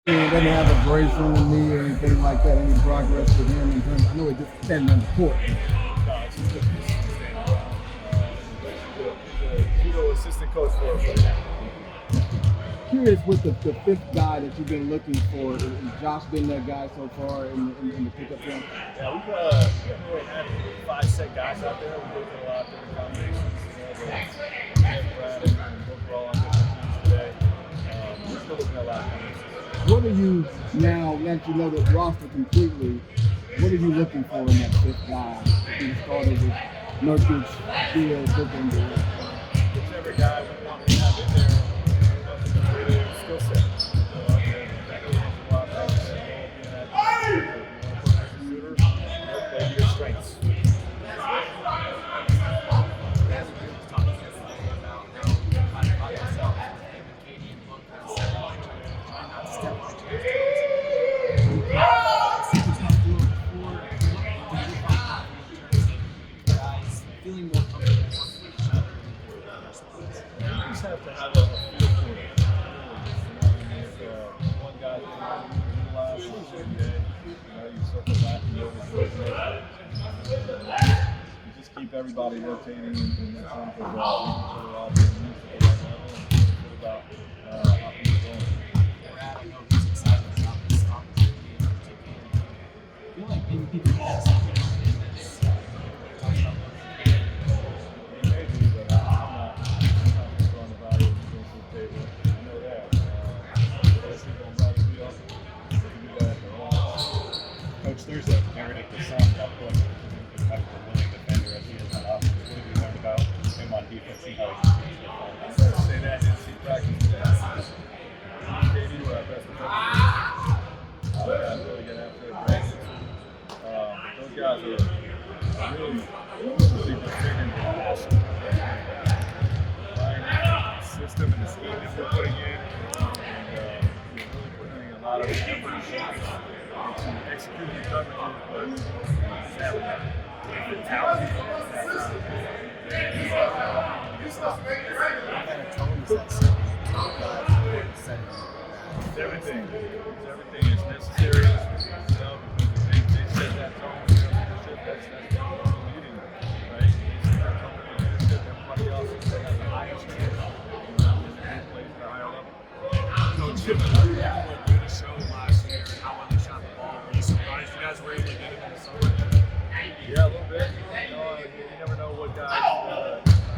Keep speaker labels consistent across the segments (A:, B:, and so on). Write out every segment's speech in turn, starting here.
A: He doesn't have a brace on the knee or anything like that. Any progress with him in terms? I know he just standing on the court.
B: No, it's just standing around. He's a judo assistant coach for us right now.
A: Curious with the fifth guy that you've been looking for. Has Josh been that guy so far in the pickup game?
B: Yeah, we haven't really had 5 set guys out there. We looked at a lot of different combinations. Brad and both were all on different teams today. We're still looking at a lot of combinations.
A: What are you now that you know the roster completely? What are you looking for in that fifth guy? You started with Nurkic, Field, Booker, and Durant.
B: Whichever guy we want to have in there, their skill set. Play to your strengths.
C: Feeling more comfortable with each other
B: You just have to have a feel for it. If one guy utilize every day, you circle back and you just keep everybody rotating in terms of making sure they're all being used at the right level and feel good about how things are going.
C: Brad, I know he's excited about this opportunity in particular. I feel like maybe people have something in this.
B: Maybe, but I'm not throwing the value of things to the table. I know that. Those people don't rather be up. They can do that at their own level.
D: Coach, there's a narrative that sounds that point as a willing defender as he is on offense. What have you learned about him on defense and how he's changed the ball?
B: I started to say that in NC practice today. KD were our best defenders. I really get after it. Those guys are really figuring the passion. The system and the scheme that we're putting in, and really putting a lot of effort into executing the coverages, but having the talent.
C: What kind of tone is that setting?
B: It's everything. It's everything is necessary. Because they set that tone for their leadership. That's the leading, right? They set that tone for leadership. Everybody else is set at the highest standard. They play at a higher level.
E: Coach, given what you to show last year and how well they shot the ball, were you surprised you guys were able to get it in the summer?
B: Yeah, a little bit. You never know what guys, how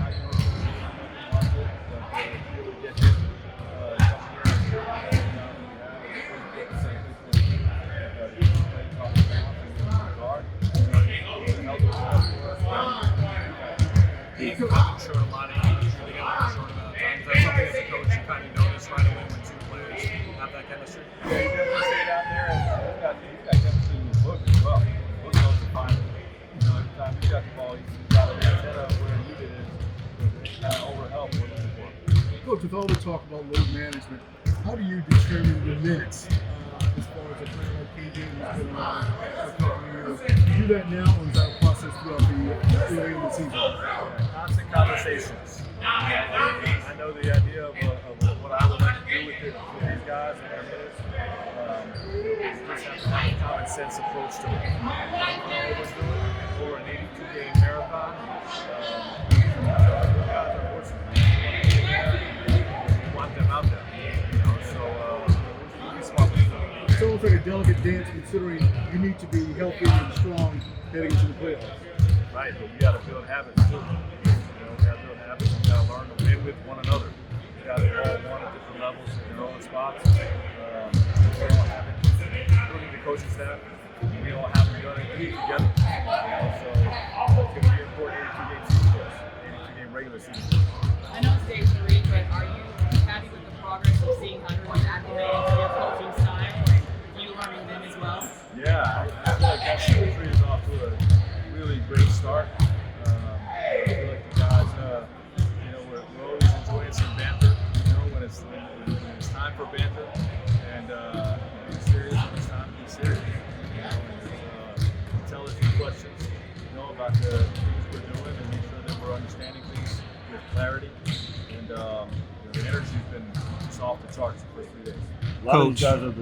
B: you know, market, but you really get hit.
E: You haven't shown a lot of energy together in a short amount of time. Is that something as a coach you kind of notice right away when two players have that chemistry?
B: Yeah, you definitely see it out there, and he's got chemistry with Book as well. Book knows to find it. Every time he's got the ball, he's got it set up where needed is kind of overhelp we're looking for.
A: Coach, with all the talk about load management, how do you determine the minutes as far as a player like KD who's been around for a couple of years? Do you do that now, or is that a process throughout the early in the season?
B: Constant conversations. I know the idea of what I would like to do with these guys and their minutes. We just have to have a common sense approach to it. What we're doing for an 82-game marathon. Guys, unfortunately, we want them out there. So we're smart with them.
A: It's almost like a delicate dance considering you need to be healthy and strong heading into the playoffs.
B: Right, but we got to build habits too. We got to build habits. We got to learn to win with one another. We got to all won at different levels in their own spots. We all have it, including the coaching staff. We all haven't done anything together. So it's going to be important 82-game season for us, 82-game regular season.
F: I know it's day 3, but are you happy with the progress of seeing how everyone's acclimating to your coaching style? Like, you learning them as well?
B: Yeah, I feel like that season 3 is off to a really great start. I feel like the guys, we're always enjoying some banter, when it's time for banter, and being serious when it's time to be serious. Tell us your questions, about the things we're doing and make sure that we're understanding things with clarity. And the energy's been just off the charts the first 3 days.
G: lot of these guys are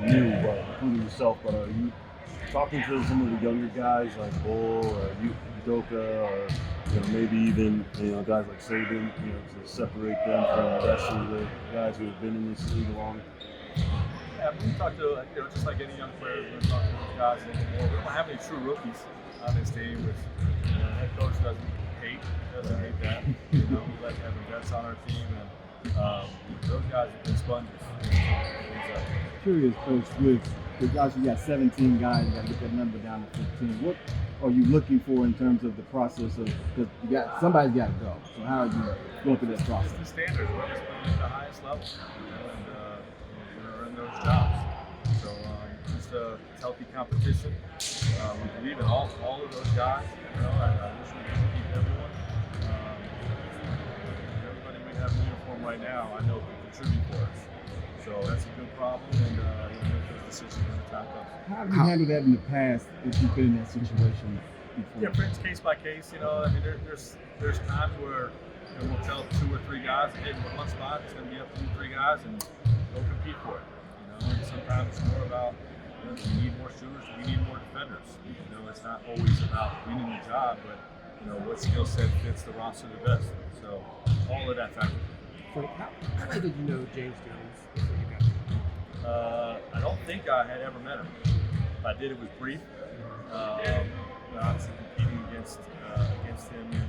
G: new, but including yourself. But are you talking to some of the younger guys like Bull or Udoka, or maybe even guys like Saban, to separate them from the rest of the guys who have been in this league long?
B: Yeah, we talk to just like any young player, we're talking to those guys. And we don't have any true rookies on this team. Which head coach doesn't hate that. We like having vets on our team, and those guys have been sponges.
H: Curious, Coach, with guys, you got 17 guys, you got to get that number down to 15. What are you looking for in terms of the process of, because somebody's got to go. So how are you going through that process?
B: It's the standard. We're just playing at the highest level, and we're in those jobs. So just it's healthy competition. We believe in all of those guys. I wish we could keep everyone. Everybody we have in uniform right now, I know can contribute for us. So that's a good problem, and make those decisions when the time comes.
H: How have you handled that in the past if you've been in that situation before?
B: Yeah, it's case by case. There's times where we'll tell 2 or 3 guys, hey, in one spot, it's going to be up to 2 or 3 guys, and go compete for it. And sometimes it's more about we need more shooters, we need more defenders. It's not always about winning the job, but what skill set fits the roster the best. So all of that factors.
C: So how well did you know James Jones before you got here?
B: I don't think I had ever met him. If I did, it was brief. Obviously competing against him in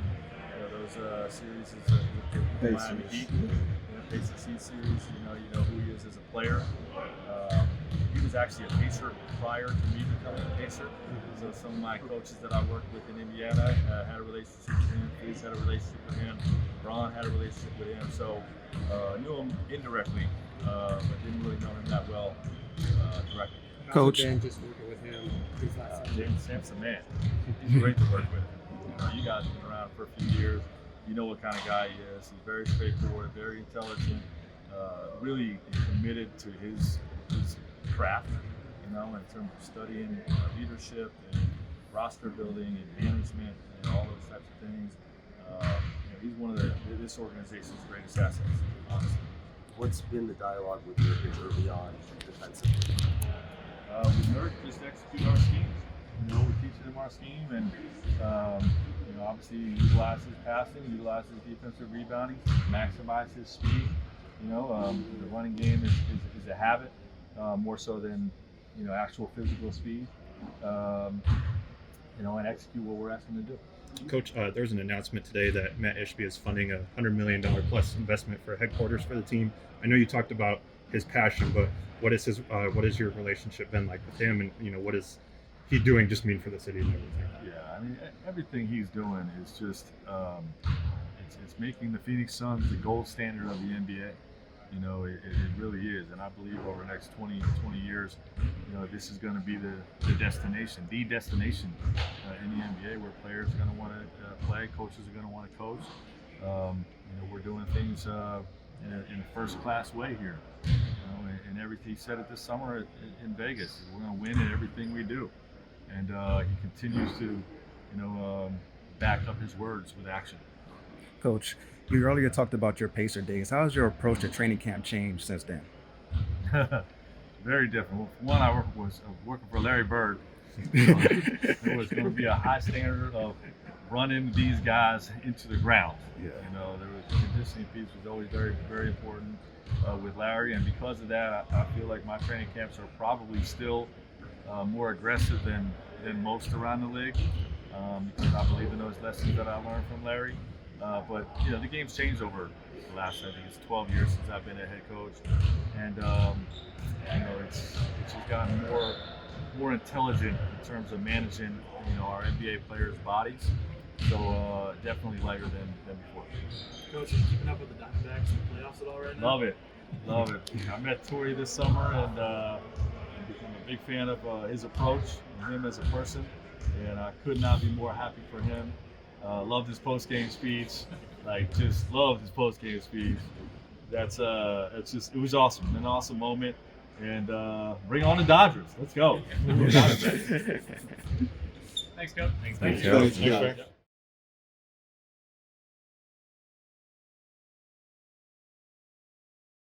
B: those series with Miami Heat, Pacers Heat series. You know who he is as a player. He was actually a Pacer prior to me becoming a Pacer. So some of my coaches that I worked with in Indiana had a relationship with him. Fizz had a relationship with him. Ron had a relationship with him. So knew him indirectly, but didn't really know him that well directly.
C: Coach, just working with him these last
B: James Sampson, man, he's great to work with. You guys have been around for a few years. You know what kind of guy he is. He's very straightforward, very intelligent, really committed to his craft. In terms of studying leadership and roster building and management and all those types of things. He's one of this organization's greatest assets, honestly.
I: What's been the dialogue with Nurkic early on defensively?
B: With Nurk, just execute our schemes. We're teaching him our scheme, and obviously utilize his passing, utilize his defensive rebounding, maximize his speed. The running game is a habit, more so than actual physical speed. And execute what we're asking him to do.
J: Coach, there's an announcement today that Matt Ishbia is funding a $100 million plus investment for headquarters for the team. I know you talked about his passion, but what is your relationship been like with him, and what is he doing just mean for the city and everything?
B: Yeah, everything he's doing is just it's making the Phoenix Suns the gold standard of the NBA. It really is, and I believe over the next 20 years, this is going to be the destination in the NBA, where players are going to want to play, coaches are going to want to coach. We're doing things in a first-class way here. And everything he said it this summer in Vegas, we're going to win in everything we do, and he continues to, back up his words with action.
K: Coach, you earlier talked about your Pacer days. How has your approach to training camp changed since then?
B: Very different. One, I was working for Larry Bird. There was going to be a high standard of running these guys into the ground.
K: Yeah.
B: There was the conditioning piece was always very, very important with Larry, and because of that, I feel like my training camps are probably still more aggressive than most around the league, because I believe in those lessons that I learned from Larry. But the game's changed over the last, I think it's 12 years since I've been a head coach, and it's just gotten more intelligent in terms of managing our NBA players' bodies. So definitely lighter than before.
C: Coach, are you keeping up with the Diamondbacks in the playoffs at all right now?
B: Love it. I met Torrey this summer, and I'm a big fan of his approach and him as a person, and I could not be more happy for him. Loved his post-game speech. Just loved his post-game speech. It was awesome. An awesome moment. And bring on the Dodgers. Let's go.
C: Thanks, Coach.
J: Thanks, Coach.